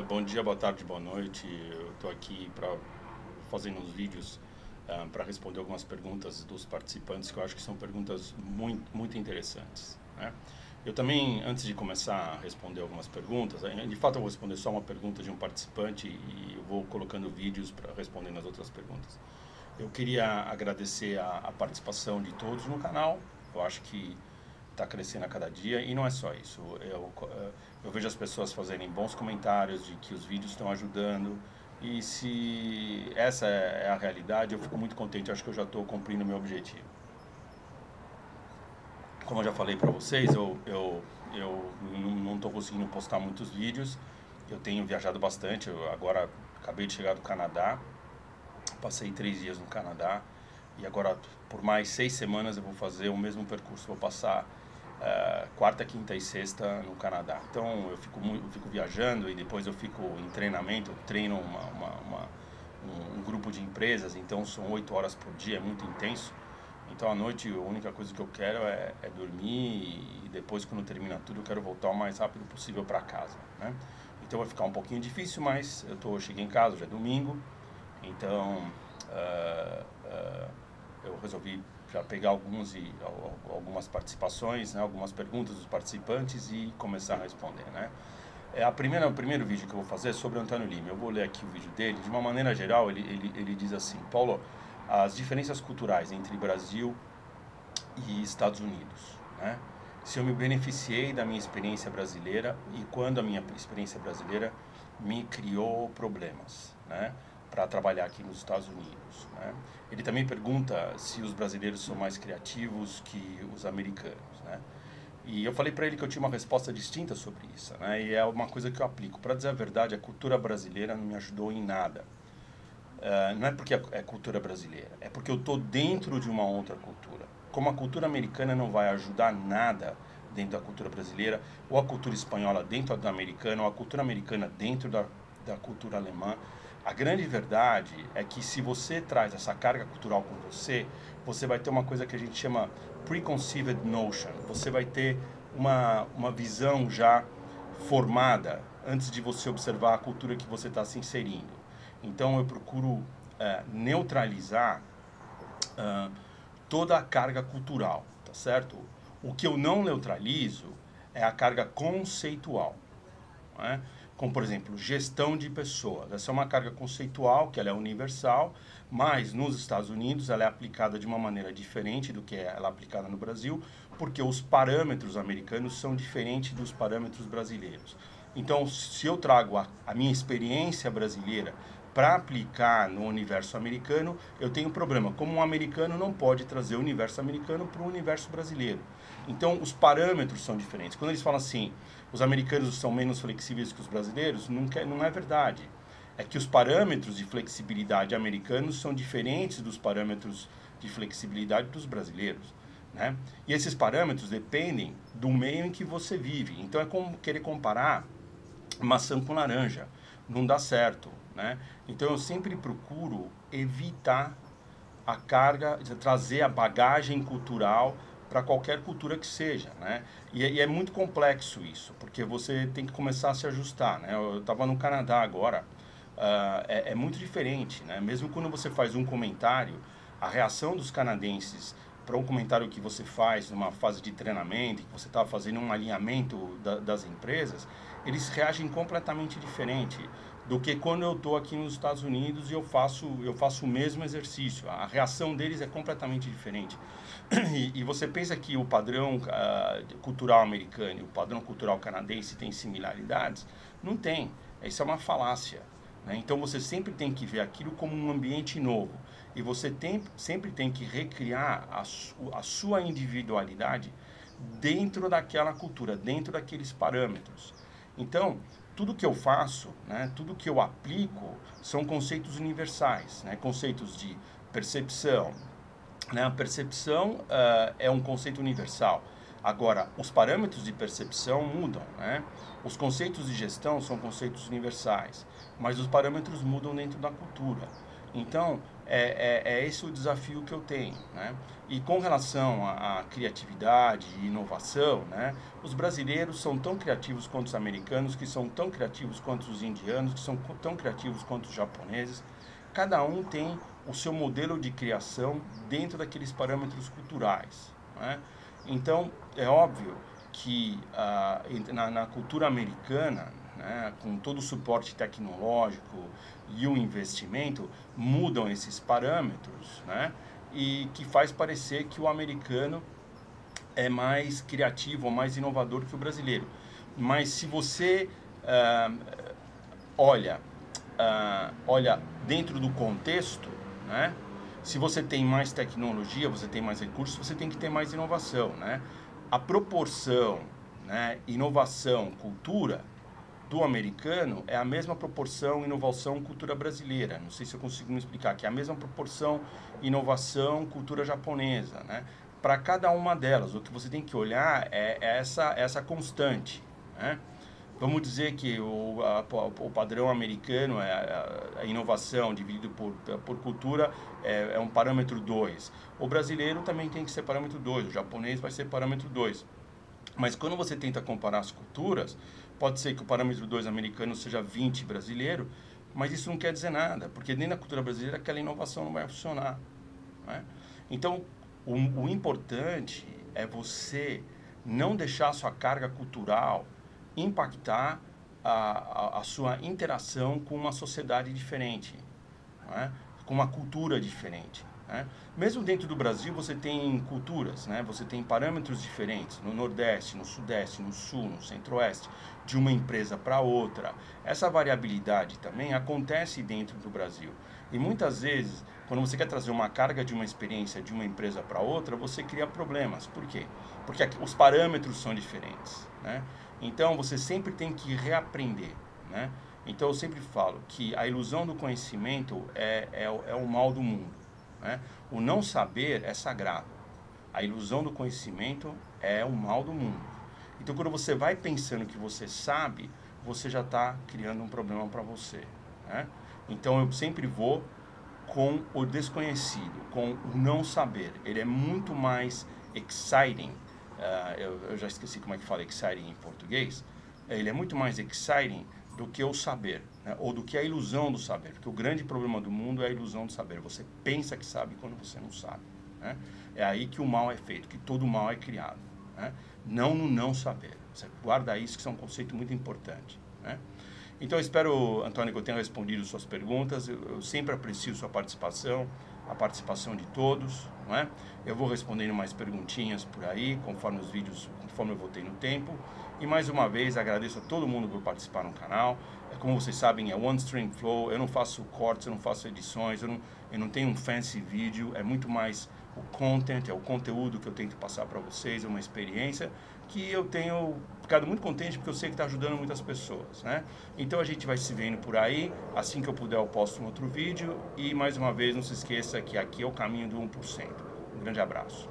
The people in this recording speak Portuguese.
Bom dia, boa tarde, boa noite. Eu estou aqui fazendo uns vídeos para responder algumas perguntas dos participantes que eu acho que são perguntas muito interessantes, né? Eu também, antes de começar a responder algumas perguntas, de fato eu vou responder só uma pergunta de um participante e eu vou colocando vídeos para responder as outras perguntas. Eu queria agradecer a participação de todos no canal. Eu acho que está crescendo a cada dia e não é só isso. Eu vejo as pessoas fazerem bons comentários de que os vídeos estão ajudando e se essa é a realidade, eu fico muito contente. Eu acho que eu já estou cumprindo o meu objetivo. Como eu já falei para vocês, eu não estou conseguindo postar muitos vídeos. Eu tenho viajado bastante. Eu agora acabei de chegar do Canadá, passei 3 dias no Canadá e agora por mais 6 semanas eu vou fazer o mesmo percurso. Vou passar quarta, quinta e sexta no Canadá. Então eu fico viajando e depois eu fico em treinamento. Eu treino um grupo de empresas, então são 8 horas por dia, é muito intenso. Então à noite a única coisa que eu quero é dormir e depois, quando termina tudo, eu quero voltar o mais rápido possível para casa, né? Então vai ficar um pouquinho difícil, mas cheguei em casa, já é domingo, então eu resolvi já pegar algumas participações, né, algumas perguntas dos participantes e começar a responder, né? O primeiro vídeo que eu vou fazer é sobre o Antônio Lima. Eu vou ler aqui o vídeo dele. De uma maneira geral, ele diz assim: Paulo, as diferenças culturais entre Brasil e Estados Unidos, né? Se eu me beneficiei da minha experiência brasileira e quando a minha experiência brasileira me criou problemas, né, para trabalhar aqui nos Estados Unidos, né? Ele também pergunta se os brasileiros são mais criativos que os americanos, né? E eu falei para ele que eu tinha uma resposta distinta sobre isso, né? E é uma coisa que eu aplico. Para dizer a verdade, a cultura brasileira não me ajudou em nada. Não é porque é cultura brasileira, é porque eu estou dentro de uma outra cultura. Como a cultura americana não vai ajudar nada dentro da cultura brasileira, ou a cultura espanhola dentro da americana, ou a cultura americana dentro da cultura alemã, a grande verdade é que se você traz essa carga cultural com você, você vai ter uma coisa que a gente chama preconceived notion. Você vai ter uma visão já formada antes de você observar a cultura que você está se inserindo. Então eu procuro neutralizar toda a carga cultural, tá certo? O que eu não neutralizo é a carga conceitual, né? Como, por exemplo, gestão de pessoas. Essa é uma carga conceitual, que ela é universal, mas nos Estados Unidos ela é aplicada de uma maneira diferente do que ela é aplicada no Brasil, porque os parâmetros americanos são diferentes dos parâmetros brasileiros. Então, se eu trago a minha experiência brasileira para aplicar no universo americano, eu tenho um problema. Como um americano não pode trazer o universo americano para o universo brasileiro. Então, os parâmetros são diferentes. Quando eles falam assim, os americanos são menos flexíveis que os brasileiros, não é verdade. É que os parâmetros de flexibilidade americanos são diferentes dos parâmetros de flexibilidade dos brasileiros, né? E esses parâmetros dependem do meio em que você vive. Então, é como querer comparar maçã com laranja. Não dá certo, né? Então eu sempre procuro evitar a carga, trazer a bagagem cultural para qualquer cultura que seja, né? E é muito complexo isso, porque você tem que começar a se ajustar, né? Eu estava no Canadá agora, é muito diferente, né? Mesmo quando você faz um comentário, a reação dos canadenses para um comentário que você faz numa fase de treinamento, que você está fazendo um alinhamento das empresas, eles reagem completamente diferente do que quando eu estou aqui nos Estados Unidos e eu faço o mesmo exercício. A reação deles é completamente diferente. E você pensa que o padrão cultural americano e o padrão cultural canadense têm similaridades? Não tem. Isso é uma falácia, né? Então você sempre tem que ver aquilo como um ambiente novo. E você sempre tem que recriar a sua individualidade dentro daquela cultura, dentro daqueles parâmetros. Então, tudo que eu faço, né, tudo que eu aplico são conceitos universais, né, conceitos de percepção, né? A percepção é um conceito universal. Agora, os parâmetros de percepção mudam, né? Os conceitos de gestão são conceitos universais, mas os parâmetros mudam dentro da cultura. Então, é esse o desafio que eu tenho, né? E com relação à criatividade e inovação, né? Os brasileiros são tão criativos quanto os americanos, que são tão criativos quanto os indianos, que são tão criativos quanto os japoneses. Cada um tem o seu modelo de criação dentro daqueles parâmetros culturais, né? Então, é óbvio que na cultura americana, né, com todo o suporte tecnológico e o investimento, mudam esses parâmetros, né, e que faz parecer que o americano é mais criativo ou mais inovador que o brasileiro. Mas se você olha dentro do contexto, né, se você tem mais tecnologia, você tem mais recursos, você tem que ter mais inovação, né? A proporção, né, inovação, cultura do americano é a mesma proporção inovação, cultura brasileira. Não sei se eu consigo me explicar, que é a mesma proporção inovação, cultura japonesa, né? Para cada uma delas, o que você tem que olhar é essa constante, né? Vamos dizer que o padrão americano, a inovação dividido por cultura, é um parâmetro 2. O brasileiro também tem que ser parâmetro 2, o japonês vai ser parâmetro 2. Mas quando você tenta comparar as culturas, pode ser que o parâmetro 2 americano seja 20 brasileiro, mas isso não quer dizer nada, porque nem na cultura brasileira aquela inovação não vai funcionar, né? Então, o importante é você não deixar a sua carga cultural impactar a sua interação com uma sociedade diferente, né? Com uma cultura diferente, né? Mesmo dentro do Brasil você tem culturas, né? Você tem parâmetros diferentes no Nordeste, no Sudeste, no Sul, no Centro-Oeste, de uma empresa para outra. Essa variabilidade também acontece dentro do Brasil. E muitas vezes, quando você quer trazer uma carga de uma experiência de uma empresa para outra, você cria problemas. Por quê? Porque os parâmetros são diferentes, né? Então, você sempre tem que reaprender, né? Então, eu sempre falo que a ilusão do conhecimento é o mal do mundo, né? O não saber é sagrado. A ilusão do conhecimento é o mal do mundo. Então, quando você vai pensando que você sabe, você já está criando um problema para você, né? Então, eu sempre vou com o desconhecido, com o não saber. Ele é muito mais exciting. Eu já esqueci como é que fala exciting em português. Ele é muito mais exciting do que o saber, né? Ou do que a ilusão do saber. Porque o grande problema do mundo é a ilusão do saber. Você pensa que sabe quando você não sabe, né? É aí que o mal é feito, que todo mal é criado, né? Não no não saber. Você guarda isso, que é um conceito muito importante, né? Então, eu espero, Antônio, que eu tenha respondido suas perguntas. Eu sempre aprecio sua participação, a participação de todos, não é? Eu vou respondendo mais perguntinhas por aí, conforme os vídeos, conforme eu voltei no tempo. E mais uma vez, agradeço a todo mundo por participar no canal. Como vocês sabem, é One Stream Flow. Eu não faço cortes, eu não faço edições, eu não tenho um fancy vídeo. É muito mais o content, é o conteúdo que eu tento passar para vocês, é uma experiência que eu tenho ficado muito contente porque eu sei que está ajudando muitas pessoas, né? Então a gente vai se vendo por aí, assim que eu puder eu posto um outro vídeo e mais uma vez não se esqueça que aqui é o caminho do 1%. Um grande abraço.